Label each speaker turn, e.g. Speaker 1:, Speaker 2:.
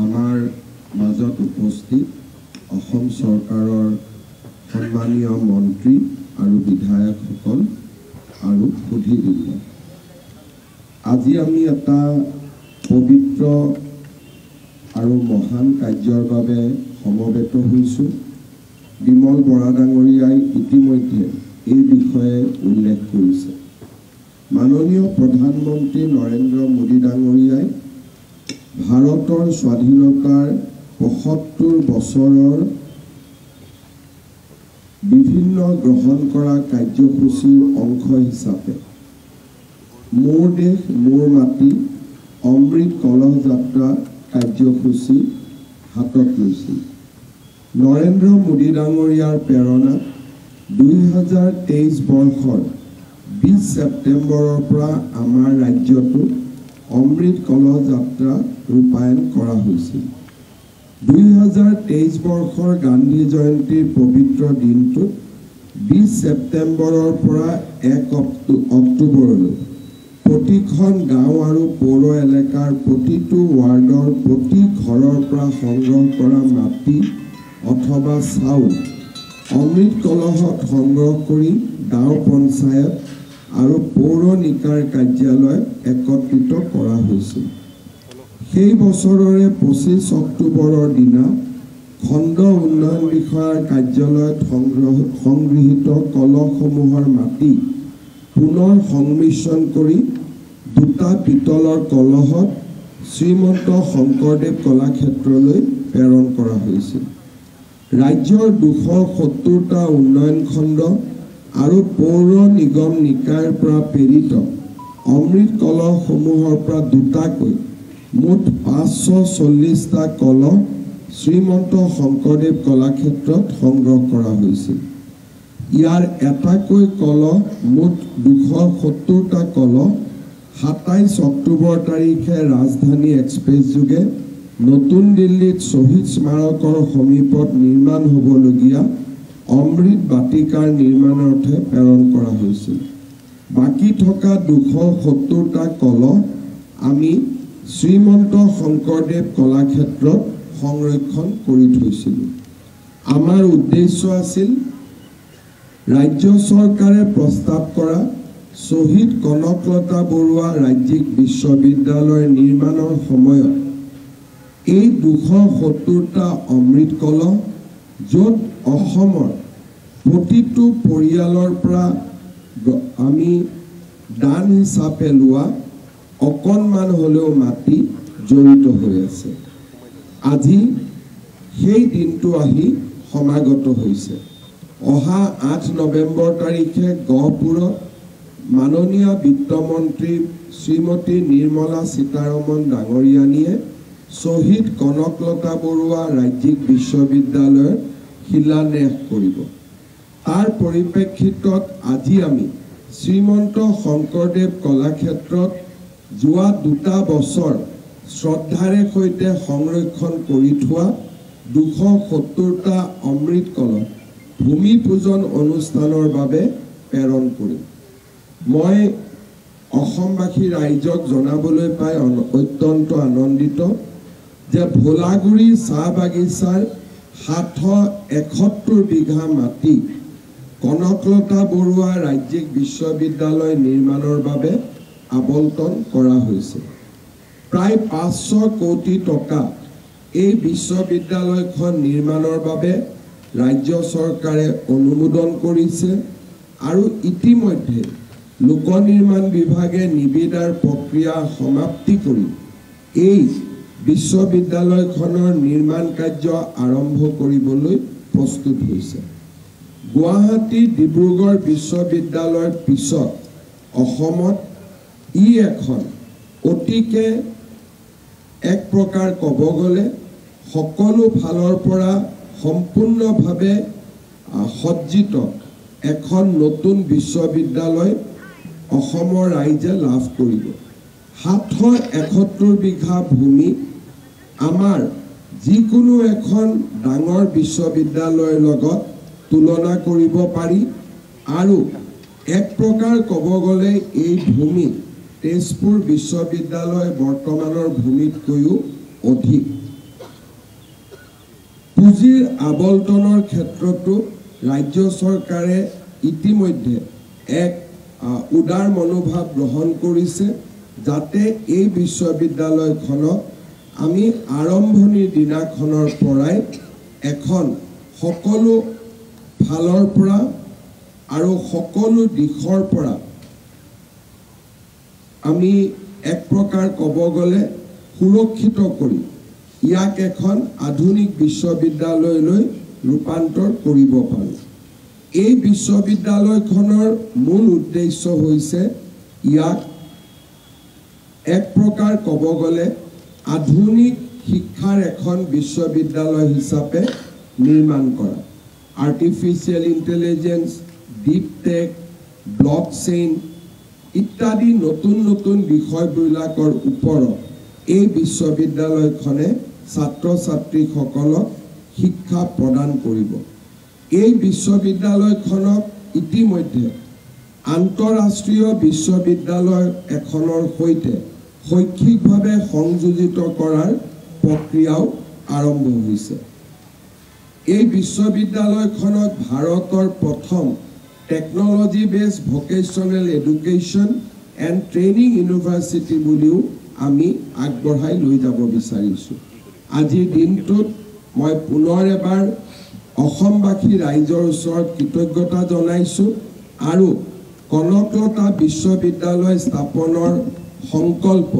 Speaker 1: আমাৰ মাজত উপস্থিত অসম চৰকাৰৰ সন্মানীয় মন্ত্ৰী আৰু বিধায়কসকল আৰু সুধীবৃন্দ, আজি আমি এটা পবিত্ৰ আৰু মহান কাৰ্যৰ বাবে সমবেত হৈছোঁ। বিমল বৰা ডাঙৰীয়াই ইতিমধ্যে এই বিষয়ে উল্লেখ কৰিছে। মাননীয় প্ৰধানমন্ত্ৰী নৰেন্দ্ৰ মোদী ডাঙৰীয়াই ভাৰতৰ স্বাধীনতাৰ ৭৫ বছৰৰ বিভিন্ন গ্ৰহণ কৰা কাৰ্যসূচীৰ অংশ হিচাপে মোৰ দেশ মোৰ মাটি অমৃত কলহ যাত্ৰা কাৰ্যসূচী হাতত লৈছিল। নৰেন্দ্ৰ মোদী ডাঙৰীয়াৰ প্ৰেৰণাত ২০২৩ বৰ্ষৰ ২০ ছেপ্টেম্বৰৰ পৰা আমাৰ ৰাজ্যতো অমৃত কলহ যাত্ৰা ৰূপায়ণ কৰা হৈছিল। ২০২৩ বৰ্ষৰ গান্ধী জয়ন্তীৰ পবিত্ৰ দিনটোত ২০ ছেপ্টেম্বৰৰ পৰা ১ অক্টোবৰলৈ প্ৰতিখন গাঁও আৰু পৌৰ এলেকাৰ প্ৰতিটো ৱাৰ্ডৰ প্ৰতি ঘৰৰ পৰা সংগ্ৰহ কৰা মাটি অথবা চাউল অমৃত কলহত সংগ্ৰহ কৰি গাঁও পঞ্চায়ত আৰু পৌৰ নিকাৰ কাৰ্যালয়ত একত্ৰিত কৰা হৈছিল। সেই বছৰৰে ২৫ অক্টোবৰৰ দিনা খণ্ড উন্নয়ন বিষয়াৰ কাৰ্যালয়ত সংগৃহীত কলহসমূহৰ মাটি পুনৰ সংমিশ্ৰণ কৰি দুটা পিতলৰ কলহত শ্ৰীমন্ত শংকৰদেৱ কলাক্ষেত্ৰলৈ প্ৰেৰণ কৰা হৈছিল। ৰাজ্যৰ ২৭০টা উন্নয়ন খণ্ড আৰু পৌৰ নিগম নিকায়ৰ পৰা প্ৰেৰিত অমৃত কলহসমূহৰ পৰা দুটাকৈ মুঠ ৫৪০টা কলহ শ্ৰীমন্ত শংকৰদেৱ কলাক্ষেত্ৰত সংগ্ৰহ কৰা হৈছিল। ইয়াৰ এটাকৈ কলহ মুঠ ২৭০টা কলহ ২৭ অক্টোবৰ তাৰিখে ৰাজধানী এক্সপ্ৰেছ যোগে নতুন দিল্লীত শ্বহীদ স্মাৰকৰ সমীপত নিৰ্মাণ হ'বলগীয়া অমৃত বাটিকাৰ নিৰ্মাণাৰ্থে প্ৰেৰণ কৰা হৈছিল। বাকী থকা ২৭০টা কলহ আমি শ্ৰীমন্ত শংকৰদেৱ কলাক্ষেত্ৰত সংৰক্ষণ কৰি থৈছিলোঁ। আমাৰ উদ্দেশ্য আছিল ৰাজ্য চৰকাৰে প্ৰস্তাৱ কৰা শ্বহীদ কনকলতা বৰুৱা ৰাজ্যিক বিশ্ববিদ্যালয় নিৰ্মাণৰ সময়ত এই ২৭০টা অমৃত কলহ য'ত অসমৰ প্ৰতিটো পৰিয়ালৰ পৰা আমি দান হিচাপে লোৱা অকণমান হ'লেও মাটি জড়িত হৈ আছে। আজি সেই দিনটো আহি সমাগত হৈছে। অহা ৮ নৱেম্বৰ তাৰিখে গহপুৰত মাননীয় বিত্তমন্ত্ৰী শ্ৰীমতী নিৰ্মলা সীতাৰমণ ডাঙৰীয়ানীয়ে শ্বহীদ কনকলতা বৰুৱা ৰাজ্যিক বিশ্ববিদ্যালয়ৰ শিলান্যাস কৰিব। তাৰ পৰিপ্ৰেক্ষিতত আজি আমি শ্ৰীমন্ত শংকৰদেৱ কলাক্ষেত্ৰত যোৱা ২টা বছৰ শ্ৰদ্ধাৰে সৈতে সংৰক্ষণ কৰি থোৱা ২৭০টা অমৃত কলহ ভূমি পূজন অনুষ্ঠানৰ বাবে প্ৰেৰণ কৰিম। মই অসমবাসী ৰাইজক জনাবলৈ পাই অত্যন্ত আনন্দিত যে ভোলাগুৰি চাহ বাগিচাৰ ৭৭১ বিঘা মাটি কনকলতা বৰুৱা ৰাজ্যিক বিশ্ববিদ্যালয় নিৰ্মাণৰ বাবে আবণ্টন কৰা হৈছে। প্ৰায় ৫০০ কোটি টকা এই বিশ্ববিদ্যালয়খন নিৰ্মাণৰ বাবে ৰাজ্য চৰকাৰে অনুমোদন কৰিছে আৰু ইতিমধ্যে লোক নিৰ্মাণ বিভাগে নিবিদাৰ প্ৰক্ৰিয়া সমাপ্তি কৰি এই বিশ্ববিদ্যালয়খনৰ নিৰ্মাণ কাৰ্য আৰম্ভ কৰিবলৈ প্ৰস্তুত হৈছে। গুৱাহাটী ডিব্ৰুগড় বিশ্ববিদ্যালয়ৰ পিছত অসমত ই এখন অতিকে এক প্ৰকাৰ ক'ব গ'লে সকলো ফালৰ পৰা সম্পূৰ্ণভাৱে সজ্জিত এখন নতুন বিশ্ববিদ্যালয় অসমৰ ৰাইজে লাভ কৰিব। ৭৭১ বিঘা ভূমি আমাৰ যিকোনো এখন ডাঙৰ বিশ্ববিদ্যালয়ৰ লগত তুলনা কৰিব পাৰি আৰু এক প্ৰকাৰ ক'ব গ'লে এই ভূমি তেজপুৰ বিশ্ববিদ্যালয় বৰ্তমানৰ ভূমিতকৈও অধিক। পুঁজিৰ আবণ্টনৰ ক্ষেত্ৰতো ৰাজ্য চৰকাৰে ইতিমধ্যে এক উদাৰ মনোভাৱ গ্ৰহণ কৰিছে, যাতে এই বিশ্ববিদ্যালয়খনক আমি আৰম্ভণিৰ দিনাখনৰ পৰাই এখন সকলো ফালৰ পৰা আৰু সকলো দিশৰ পৰা আমি এক প্ৰকাৰ ক'ব গ'লে সুৰক্ষিত কৰি ইয়াক এখন আধুনিক বিশ্ববিদ্যালয়লৈ ৰূপান্তৰ কৰিব পাৰোঁ। এই বিশ্ববিদ্যালয়খনৰ মূল উদ্দেশ্য হৈছে ইয়াক এক প্ৰকাৰ ক'ব গ'লে আধুনিক শিক্ষাৰ এখন বিশ্ববিদ্যালয় হিচাপে নিৰ্মাণ কৰা। Artificial intelligence, deep tech, blockchain ইত্যাদি নতুন নতুন বিষয়বিলাকৰ ওপৰত এই বিশ্ববিদ্যালয়খনে ছাত্ৰ ছাত্ৰীসকলক শিক্ষা প্ৰদান কৰিব। এই বিশ্ববিদ্যালয়খনক ইতিমধ্যে আন্তঃৰাষ্ট্ৰীয় বিশ্ববিদ্যালয় এখনৰ সৈতে শৈক্ষিকভাৱে সংযোজিত কৰাৰ প্ৰক্ৰিয়াও আৰম্ভ হৈছে। এই বিশ্ববিদ্যালয়খনক ভাৰতৰ প্ৰথম technology based vocational education and training university বুলিও আমি আগবঢ়াই লৈ যাব বিচাৰিছোঁ। আজিৰ দিনটোত মই পুনৰ এবাৰ অসমবাসী ৰাইজৰ ওচৰত কৃতজ্ঞতা জনাইছোঁ আৰু কনকলতা বিশ্ববিদ্যালয় স্থাপনৰ সংকল্প